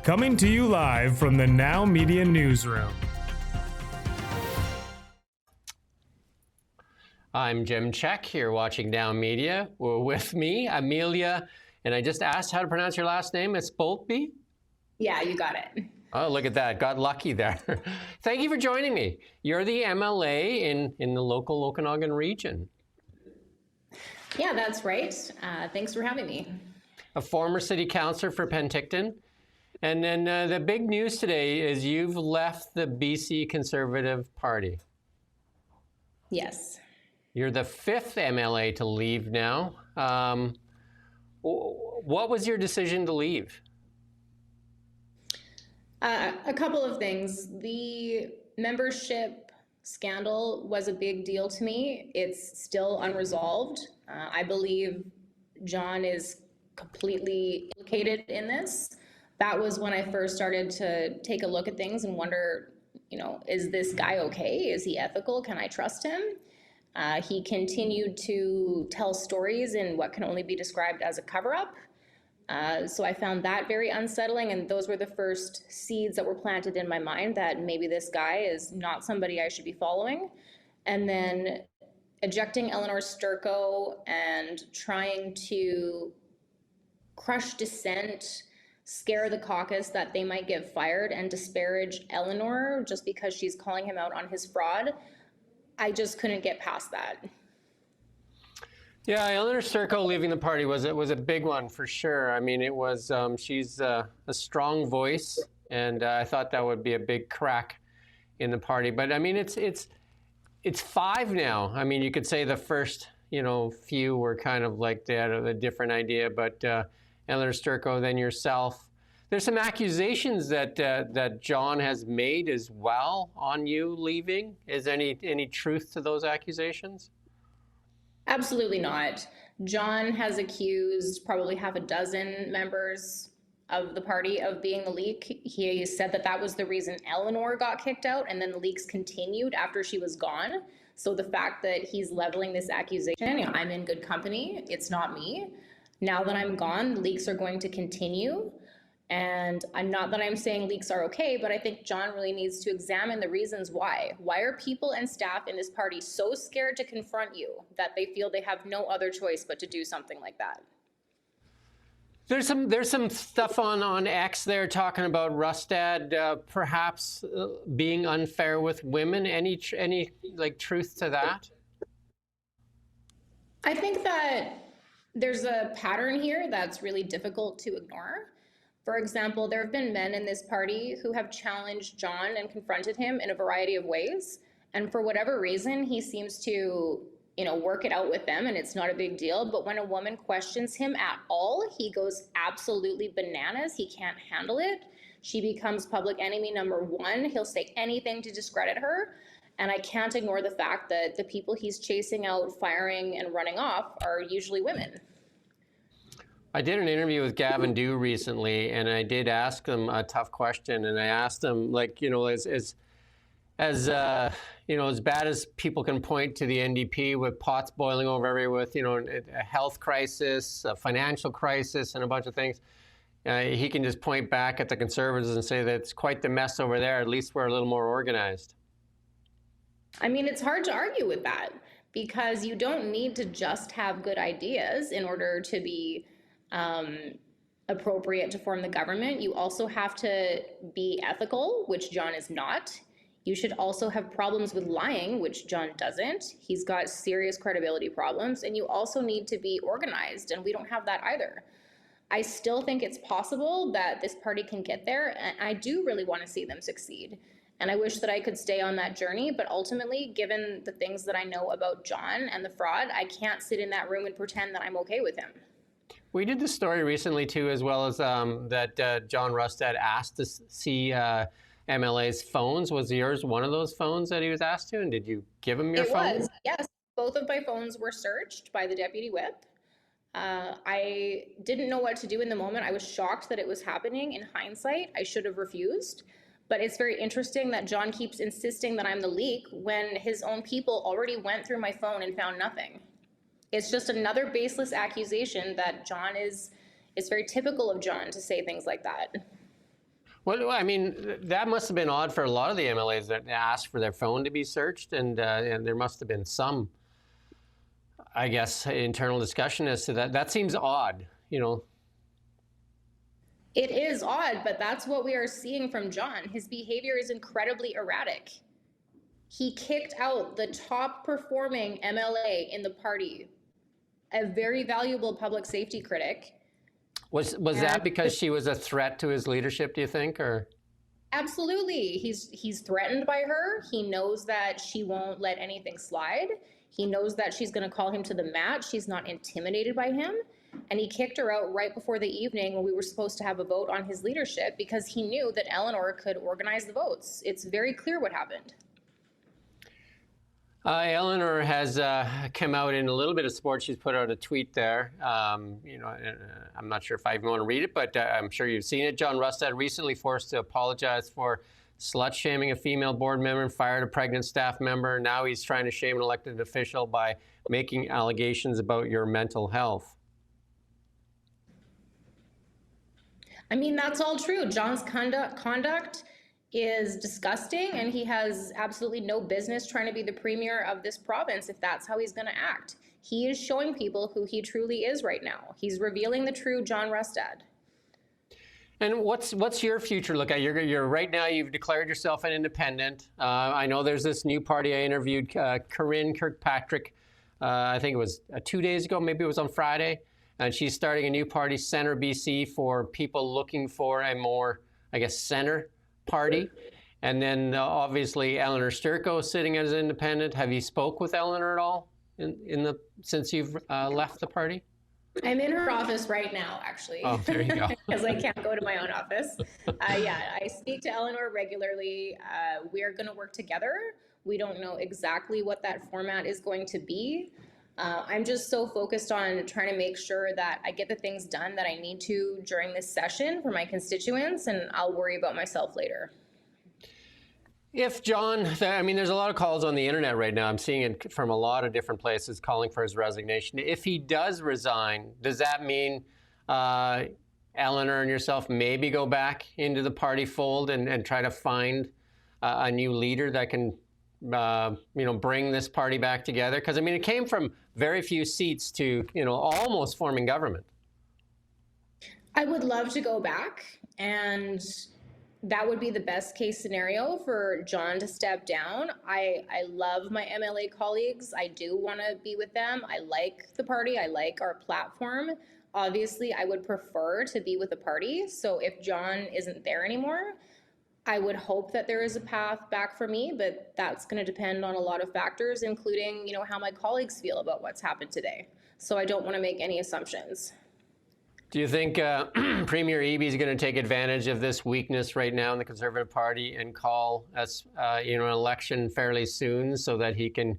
Coming to you live from the Now Media Newsroom. I'm Jim Check. You're watching Now Media. We're with me, Amelia, and I just asked how to pronounce your last name. It's Boultbee? Yeah, you got it. Oh, look at that. Got lucky there. Thank you for joining me. You're the MLA in the local Okanagan region. Yeah, that's right. Thanks for having me. A former city councillor for Penticton. And then the big news today is you've left the BC Conservative Party. Yes. You're the fifth MLA to leave now. What was your decision to leave? A couple of things. The membership scandal was a big deal to me. It's still unresolved. I believe John is completely implicated in this. That was when I first started to take a look at things and wonder, is this guy okay? Is he ethical? Can I trust him? He continued to tell stories in what can only be described as a cover-up. So I found that very unsettling, and those were the first seeds that were planted in my mind that maybe this guy is not somebody I should be following. And then ejecting Eleanor Sturko and trying to crush dissent, scare the caucus that they might get fired, and disparage Eleanor just because she's calling him out on his fraud. I just couldn't get past that. Yeah, Eleanor Sturko leaving the party was a big one for sure. I mean, it was she's a strong voice, and I thought that would be a big crack in the party. But I mean, it's five now. I mean, you could say the first few were kind of like they had a different idea, but Eleanor Sturko, then yourself. There's some accusations that John has made as well on you leaving. Is any truth to those accusations? Absolutely not. John has accused probably half a dozen members of the party of being the leak. He said that was the reason Eleanor got kicked out, and then the leaks continued after she was gone. So the fact that he's leveling this accusation, I'm in good company, it's not me. Now that I'm gone, the leaks are going to continue. And not that I'm saying leaks are okay, but I think John really needs to examine the reasons why. Why are people and staff in this party so scared to confront you that they feel they have no other choice but to do something like that? There's some stuff on X there talking about Rustad perhaps being unfair with women. Any like truth to that? I think that there's a pattern here that's really difficult to ignore. For example, there have been men in this party who have challenged John and confronted him in a variety of ways. And for whatever reason, he seems to, work it out with them, and it's not a big deal. But when a woman questions him at all, he goes absolutely bananas. He can't handle it. She becomes public enemy number one. He'll say anything to discredit her. And I can't ignore the fact that the people he's chasing out, firing, and running off are usually women. I did an interview with Gavin Dew recently, and I did ask him a tough question. And I asked him, as bad as people can point to the NDP with pots boiling over everywhere, with a health crisis, a financial crisis, and a bunch of things, he can just point back at the Conservatives and say that it's quite the mess over there. At least we're a little more organized. I mean, it's hard to argue with that, because you don't need to just have good ideas in order to be appropriate to form the government. You also have to be ethical, which John is not. You should also have problems with lying, which John doesn't. He's got serious credibility problems. And you also need to be organized, and we don't have that either. I still think it's possible that this party can get there, and I do really want to see them succeed. And I wish that I could stay on that journey, but ultimately, given the things that I know about John and the fraud, I can't sit in that room and pretend that I'm okay with him. We did this story recently, too, as well as that John Rustad asked to see MLA's phones. Was yours one of those phones that he was asked to? And did you give him your phone? It was, yes. Both of my phones were searched by the deputy whip. I didn't know what to do in the moment. I was shocked that it was happening. In hindsight, I should have refused. But it's very interesting that John keeps insisting that I'm the leak when his own people already went through my phone and found nothing. It's just another baseless accusation that John is, it's very typical of John to say things like that. Well, I mean, that must have been odd for a lot of the MLAs that asked for their phone to be searched, and there must have been some, I guess, internal discussion as to that. That seems odd, you know. It is odd, but that's what we are seeing from John. His behavior is incredibly erratic. He kicked out the top performing MLA in the party, a very valuable public safety critic. Was that because she was a threat to his leadership, do you think, or? Absolutely. He's threatened by her. He knows that she won't let anything slide. He knows that she's going to call him to the mat. She's not intimidated by him. And he kicked her out right before the evening when we were supposed to have a vote on his leadership because he knew that Eleanor could organize the votes. It's very clear what happened. Eleanor has come out in a little bit of support. She's put out a tweet there. You know, I'm not sure if I even want to read it, but I'm sure you've seen it. John Rustad recently forced to apologize for slut-shaming a female board member and fired a pregnant staff member. Now he's trying to shame an elected official by making allegations about your mental health. I mean, that's all true. John's conduct is disgusting, and he has absolutely no business trying to be the premier of this province if that's how he's going to act. He is showing people who he truly is right now. He's revealing the true John Rustad. And what's your future look at? You're right now, you've declared yourself an independent. I know there's this new party. I interviewed Corinne Kirkpatrick, I think it was 2 days ago, maybe it was on Friday. And she's starting a new party, Centre BC, for people looking for a more, I guess, centre party. And then obviously Eleanor Sturko sitting as independent. Have you spoke with Eleanor at all since you've left the party? I'm in her office right now, actually. Oh, there you go. Because I can't go to my own office. Yeah, I speak to Eleanor regularly. We're going to work together. We don't know exactly what that format is going to be. I'm just so focused on trying to make sure that I get the things done that I need to during this session for my constituents, and I'll worry about myself later. If John, I mean, there's a lot of calls on the internet right now. I'm seeing it from a lot of different places calling for his resignation. If he does resign, does that mean Eleanor and yourself maybe go back into the party fold and try to find a new leader that can bring this party back together? Because, I mean, it came from very few seats to, almost forming government. I would love to go back, and that would be the best case scenario for John to step down. I love my MLA colleagues. I do want to be with them. I like the party. I like our platform. Obviously, I would prefer to be with the party. So if John isn't there anymore, I would hope that there is a path back for me, but that's going to depend on a lot of factors, including, how my colleagues feel about what's happened today. So I don't want to make any assumptions. Do you think Premier Eby is going to take advantage of this weakness right now in the Conservative Party and call us, an election fairly soon so that he can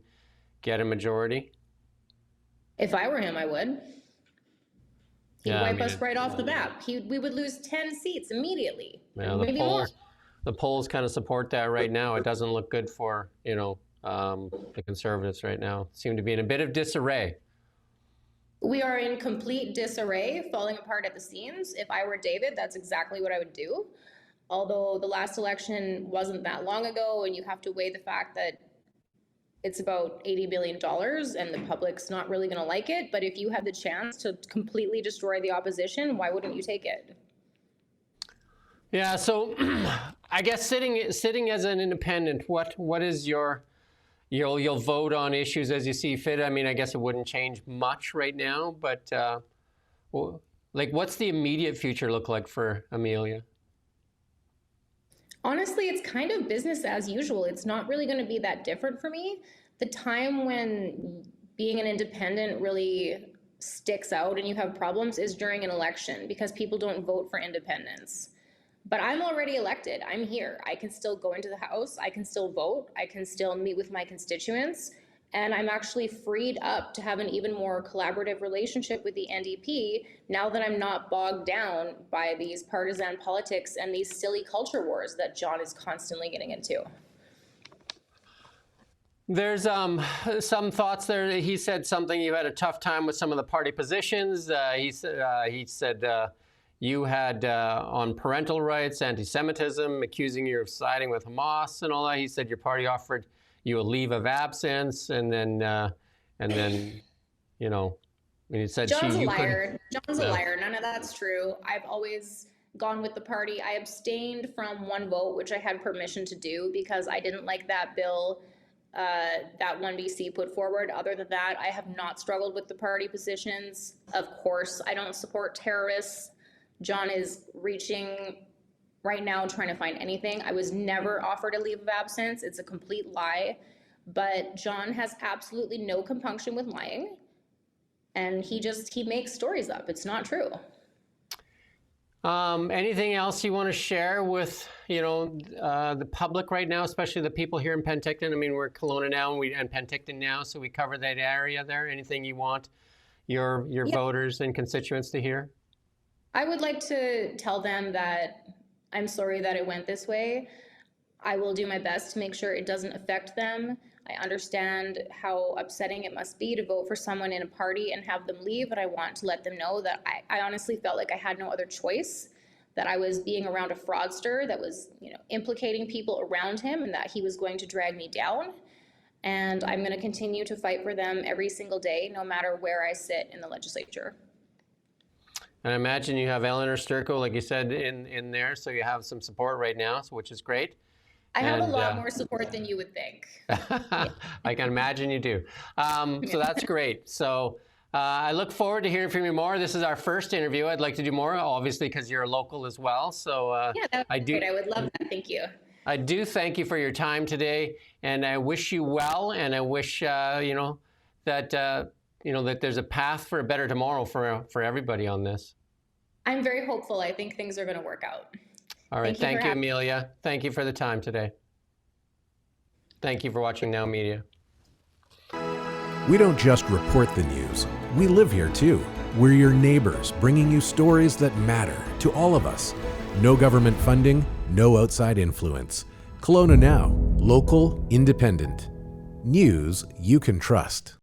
get a majority? If I were him, I would. He'd wipe us right off the map. We would lose 10 seats immediately, maybe more. The polls kind of support that right now. It doesn't look good for, the Conservatives right now. Seem to be in a bit of disarray. We are in complete disarray, falling apart at the seams. If I were David, that's exactly what I would do. Although the last election wasn't that long ago, and you have to weigh the fact that it's about $80 billion and the public's not really going to like it. But if you had the chance to completely destroy the opposition, why wouldn't you take it? Yeah, so I guess sitting as an independent, what is you'll vote on issues as you see fit? I mean, I guess it wouldn't change much right now, but what's the immediate future look like for Amelia? Honestly, it's kind of business as usual. It's not really going to be that different for me. The time when being an independent really sticks out and you have problems is during an election because people don't vote for independents. But I'm already elected. I'm here. I can still go into the House. I can still vote. I can still meet with my constituents. And I'm actually freed up to have an even more collaborative relationship with the NDP now that I'm not bogged down by these partisan politics and these silly culture wars that John is constantly getting into. There's some thoughts there. He said something, you had a tough time with some of the party positions. He said, you had on parental rights, anti-Semitism, accusing you of siding with Hamas and all that. He said your party offered you a leave of absence, and then you know, he said John's a you liar. John's a Yeah. liar. None of that's true. I've always gone with the party. I abstained from one vote, which I had permission to do because I didn't like that bill that 1BC put forward. Other than that, I have not struggled with the party positions. Of course, I don't support terrorists. John is reaching right now trying to find anything. I was never offered a leave of absence. It's a complete lie. But John has absolutely no compunction with lying. And he makes stories up. It's not true. Anything else you want to share with, the public right now, especially the people here in Penticton? I mean, we're Kelowna now and Penticton now, so we cover that area there. Anything you want your voters and constituents to hear? I would like to tell them that I'm sorry that it went this way. I will do my best to make sure it doesn't affect them. I understand how upsetting it must be to vote for someone in a party and have them leave, but I want to let them know that I honestly felt like I had no other choice, that I was being around a fraudster that was, implicating people around him and that he was going to drag me down. And I'm going to continue to fight for them every single day, no matter where I sit in the legislature. And I imagine you have Eleanor Sturko, like you said, in there, so you have some support right now, which is great. I have a lot more support than you would think. I can imagine you do. So that's great. So I look forward to hearing from you more. This is our first interview. I'd like to do more, obviously, because you're a local as well. So yeah, that would be great. I would love that. Thank you. I do thank you for your time today, and I wish you well, and I wish that there's a path for a better tomorrow for everybody on this. I'm very hopeful. I think things are going to work out. All right. Thank you, Amelia. Thank you for the time today. Thank you for watching Now Media. We don't just report the news. We live here too. We're your neighbors, bringing you stories that matter to all of us. No government funding, no outside influence. Kelowna Now, local, independent. News you can trust.